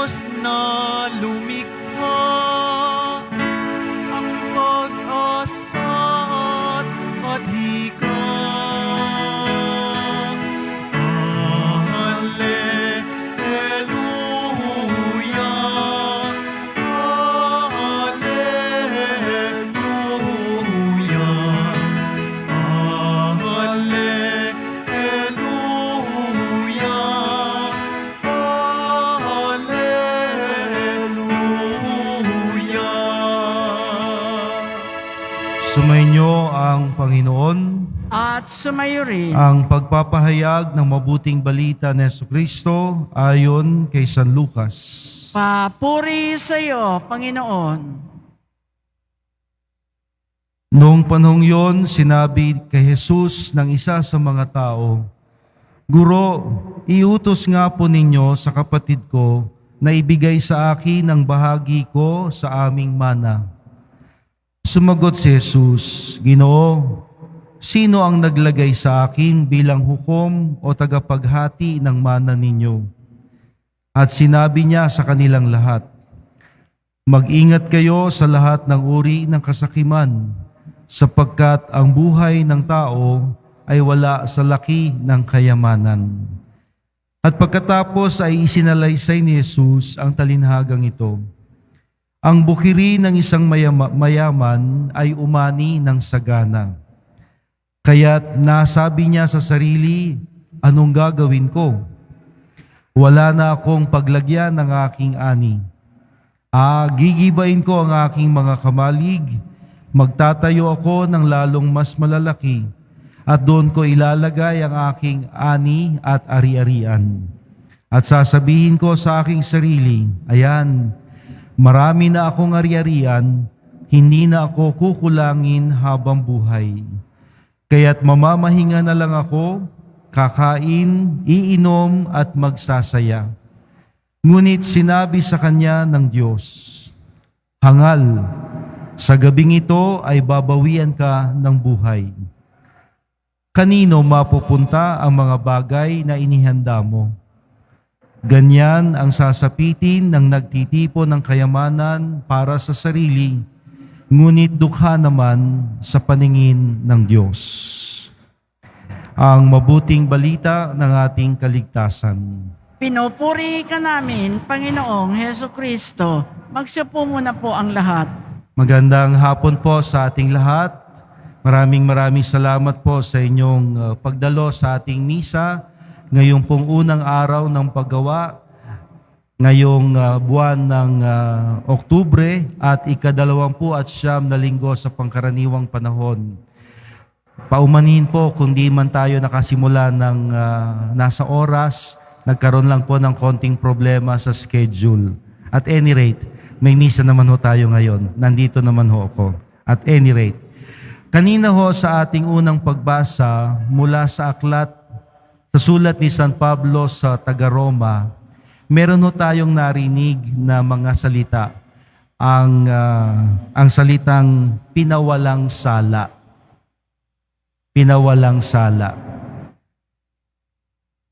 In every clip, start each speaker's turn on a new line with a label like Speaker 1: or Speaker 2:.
Speaker 1: Diyos na lumikha, ang pag-asa at hika. Hallelujah,
Speaker 2: Sumainyo ang Panginoon.
Speaker 3: At sumayo rin
Speaker 2: Ang pagpapahayag ng mabuting balita ni Jesucristo ayon kay San Lucas.
Speaker 3: papuri sa iyo, Panginoon.
Speaker 2: Noong panahong yon, sinabi kay Jesus ng isa sa mga tao, "Guro, iutos nga po ninyo sa kapatid ko na ibigay sa akin ang bahagi ko sa aming mana." Sumagot si Jesus, "Ginoo, sino ang naglagay sa akin bilang hukom o tagapaghati ng mana ninyo?" At sinabi niya sa kanilang lahat, "Mag-ingat kayo sa lahat ng uri ng kasakiman, sapagkat ang buhay ng tao ay wala sa laki ng kayamanan." At pagkatapos ay isinalaysay ni Jesus ang talinhagang ito. Ang bukiri ng isang mayaman ay umani ng sagana. Kaya't nasabi niya sa sarili, "Anong gagawin ko? Wala na akong paglagyan ng aking ani. Gigibain ko ang aking mga kamalig, magtatayo ako ng lalong mas malalaki, at doon ko ilalagay ang aking ani at ari-arian. At sasabihin ko sa aking sarili, ayan, marami na akong ari-arian, hindi na ako kukulangin habang buhay. Kaya't mamamahinga na lang ako, kakain, iinom at magsasaya." Ngunit sinabi sa kanya ng Diyos, "Hangal, sa gabing ito ay babawian ka ng buhay. Kanino mapupunta ang mga bagay na inihanda mo? Ganyan ang sasapitin ng nagtitipon ng kayamanan para sa sarili, ngunit dukha naman sa paningin ng Diyos." Ang mabuting balita ng ating kaligtasan.
Speaker 3: Pinupuri ka namin, Panginoong Hesukristo. Magsiupo muna po ang lahat.
Speaker 2: Magandang hapon po sa ating lahat. Maraming salamat po sa inyong pagdalo sa ating misa. Ngayong pong unang araw ng paggawa, ngayong buwan ng Oktubre at ika-29 na linggo sa pangkaraniwang panahon. Paumanhin po kung di man tayo nakasimula ng nasa oras, nagkaroon lang po ng konting problema sa schedule. At any rate, may misa naman ho tayo ngayon. Nandito naman ho ako. At any rate, kanina ho sa ating unang pagbasa mula sa aklat sa sulat ni San Pablo sa taga-Roma, meron ho tayong narinig na mga salita. Ang salitang pinawalang sala. Pinawalang sala.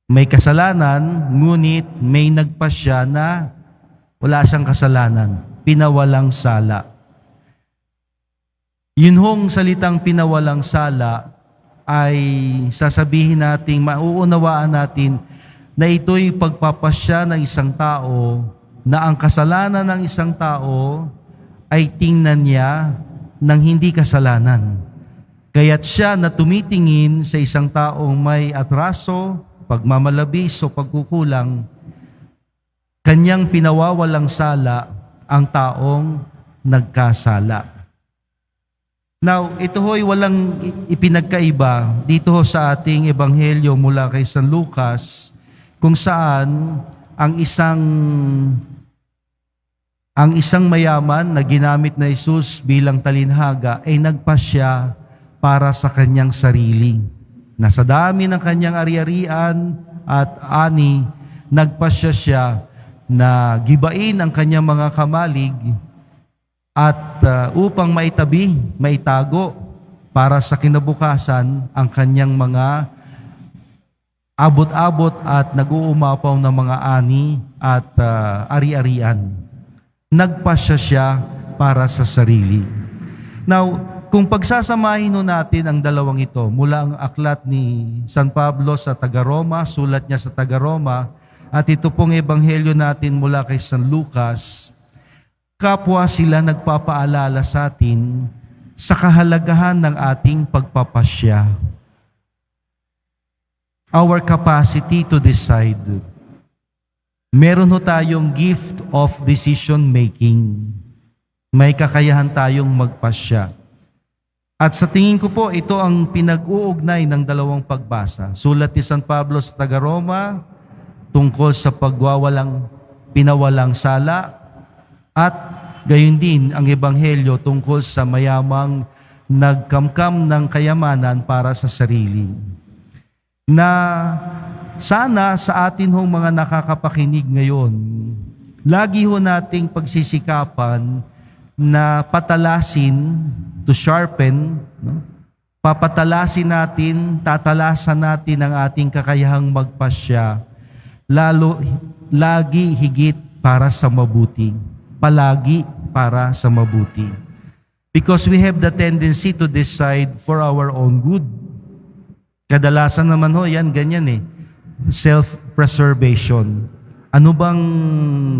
Speaker 2: May kasalanan, ngunit may nagpasya na wala siyang kasalanan. Pinawalang sala. Yun hong salitang pinawalang sala ay sasabihin natin, mauunawaan natin na ito'y pagpapasya ng isang tao na ang kasalanan ng isang tao ay tingnan niya ng hindi kasalanan. Kaya't siya na tumitingin sa isang taong may atraso, pagmamalabis o pagkukulang, kanyang pinawawalang sala ang taong nagkasala. Now, ito ho'y walang ipinagkaiba dito ho sa ating ebanghelyo mula kay San Lucas, kung saan ang isang mayaman na ginamit na Jesus bilang talinhaga ay nagpasya para sa kanyang sarili. Na sa dami ng kanyang ari-arian at ani, nagpasya siya na gibain ang kanyang mga kamalig at upang maitago para sa kinabukasan ang kanyang mga abot-abot at nag-uumapaw ng mga ani at ari-arian. Nagpasya siya para sa sarili. Now, kung pagsasamahin ho natin ang dalawang ito, mula ang aklat ni San Pablo sa taga-Roma, sulat niya sa taga-Roma, at ito pong ebanghelyo natin mula kay San Lucas, kapwa sila nagpapaalala sa atin sa kahalagahan ng ating pagpapasya. Our capacity to decide. Meron ho tayong gift of decision making. May kakayahan tayong magpasya. At sa tingin ko po, ito ang pinag-uugnay ng dalawang pagbasa. Sulat ni San Pablo sa taga-Roma, tungkol sa pinawalang sala, at gayon din ang ebanghelyo tungkol sa mayamang nagkamkam ng kayamanan para sa sarili. Na sana sa atin hong mga nakakapakinig ngayon, lagi ho nating pagsisikapan na patalasin, to sharpen, no? Papatalasin natin, tatalasan natin ang ating kakayahang magpasya, lagi higit para sa mabuti. Palagi para sa mabuti. Because we have the tendency to decide for our own good. Kadalasan naman ho, yan, ganyan eh. Self-preservation. Ano bang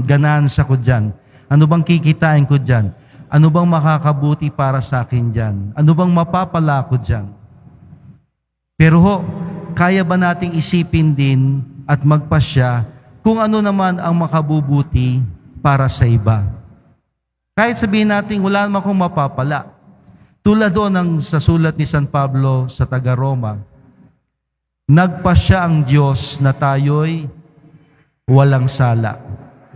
Speaker 2: ganansya ko dyan? Ano bang kikitain ko dyan? Ano bang makakabuti para sa akin dyan? Ano bang mapapala ko dyan? Pero ho, kaya ba nating isipin din at magpasya kung ano naman ang makabubuti para sa iba? Kahit sabihin natin, wala naman akong mapapala. Tulad doon ng sa sulat ni San Pablo sa taga-Roma, nagpasya ang Diyos na tayo'y walang sala.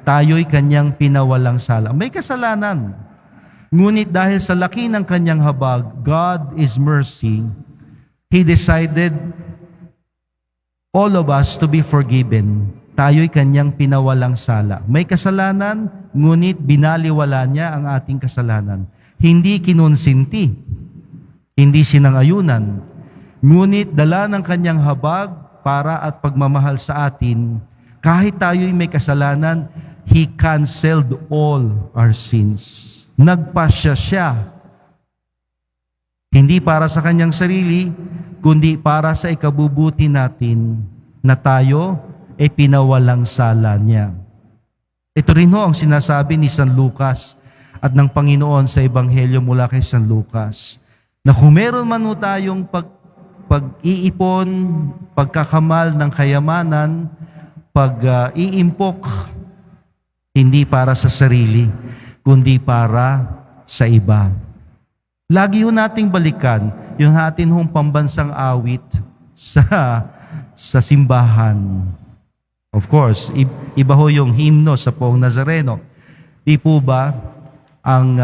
Speaker 2: Tayo'y kanyang pinawalang sala. May kasalanan. Ngunit dahil sa laki ng kanyang habag, God is mercy, He decided all of us to be forgiven. Tayo'y kanyang pinawalang sala. May kasalanan, ngunit binaliwala niya ang ating kasalanan. Hindi kinonsinti, hindi sinangayunan, ngunit dala ng kanyang habag para at pagmamahal sa atin. Kahit tayo'y may kasalanan, He canceled all our sins. Nagpasya siya. Hindi para sa kanyang sarili, kundi para sa ikabubuti natin na tayo ay pinawalang sala niya. Ito rin ho ang sinasabi ni San Lucas at ng Panginoon sa Ebanghelyo mula kay San Lucas, na kung meron man ho tayong pag-iipon, pagkakamal ng kayamanan, pag-iimpok, hindi para sa sarili, kundi para sa iba. Lagi ho nating balikan yung atin hong pambansang awit sa simbahan. Of course, iba ho yung himno sa Poong Nazareno. Di po ba ang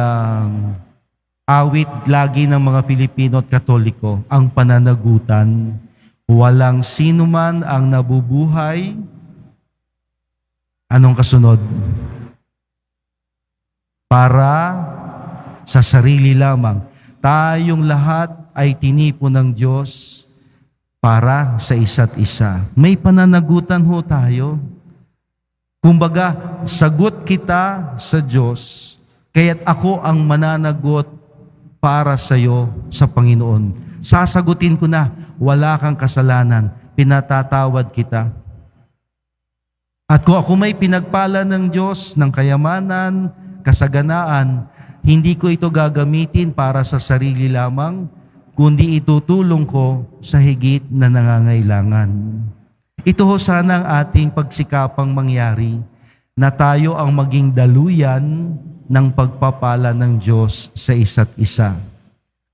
Speaker 2: awit lagi ng mga Pilipino at Katoliko, ang pananagutan, walang sino man ang nabubuhay. Anong kasunod? Para sa sarili lamang. Tayong lahat ay tinipon ng Diyos para sa isa't isa. May pananagutan ho tayo. Kumbaga, sagot kita sa Diyos, kaya't ako ang mananagot para sa iyo sa Panginoon. Sasagutin ko na, wala kang kasalanan, pinatatawad kita. At kung ako may pinagpala ng Diyos ng kayamanan, kasaganaan, hindi ko ito gagamitin para sa sarili lamang, kundi itutulong ko sa higit na nangangailangan. Ito ho sana ang ating pagsikapang mangyari, na tayo ang maging daluyan ng pagpapala ng Diyos sa isa't isa.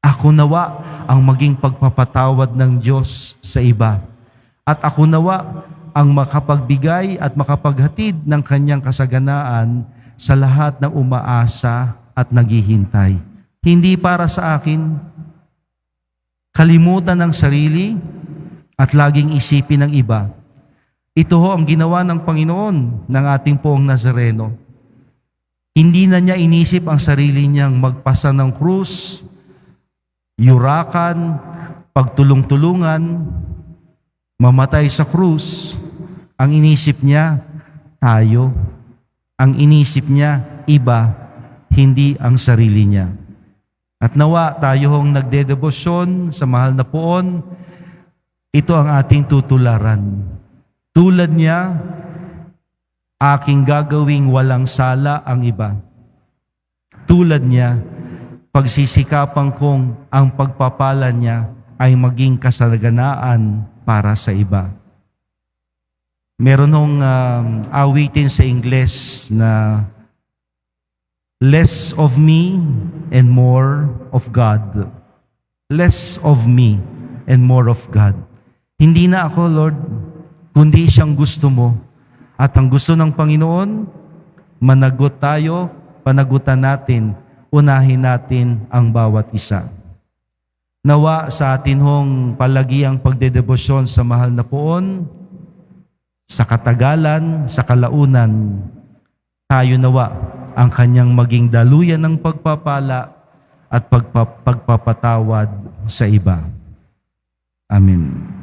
Speaker 2: Ako nawa ang maging pagpapatawad ng Diyos sa iba. At ako nawa ang makapagbigay at makapaghatid ng kanyang kasaganaan sa lahat ng umaasa at naghihintay. Hindi para sa akin, kalimutan ng sarili at laging isipin ng iba. Ito ho ang ginawa ng Panginoon ng ating Poong Nazareno. Hindi na niya inisip ang sarili niyang magpasa ng krus, yurakan, pagtulong-tulungan. mamatay sa krus, ang inisip niya, tayo. Ang inisip niya, iba, hindi ang sarili niya. At nawa tayo hong nagdedebosyon sa mahal na poon, ito ang ating tutularan. Tulad niya, aking gagawing walang sala ang iba. Tulad niya, pagsisikapan kong ang pagpapala niya ay maging kasaganaan para sa iba. Meron nung awitin sa Ingles na less of me and more of God. Less of me and more of God. Hindi na ako, Lord, kundi siyang gusto mo. At ang gusto ng Panginoon, managot tayo, panagutan natin, unahin natin ang bawat isa. Nawa sa atin hong palagiang pagdedebosyon sa mahal na poon, sa katagalan, sa kalaunan, tayo nawa ang kanyang maging daluyan ng pagpapala at pagpapatawad sa iba. Amen.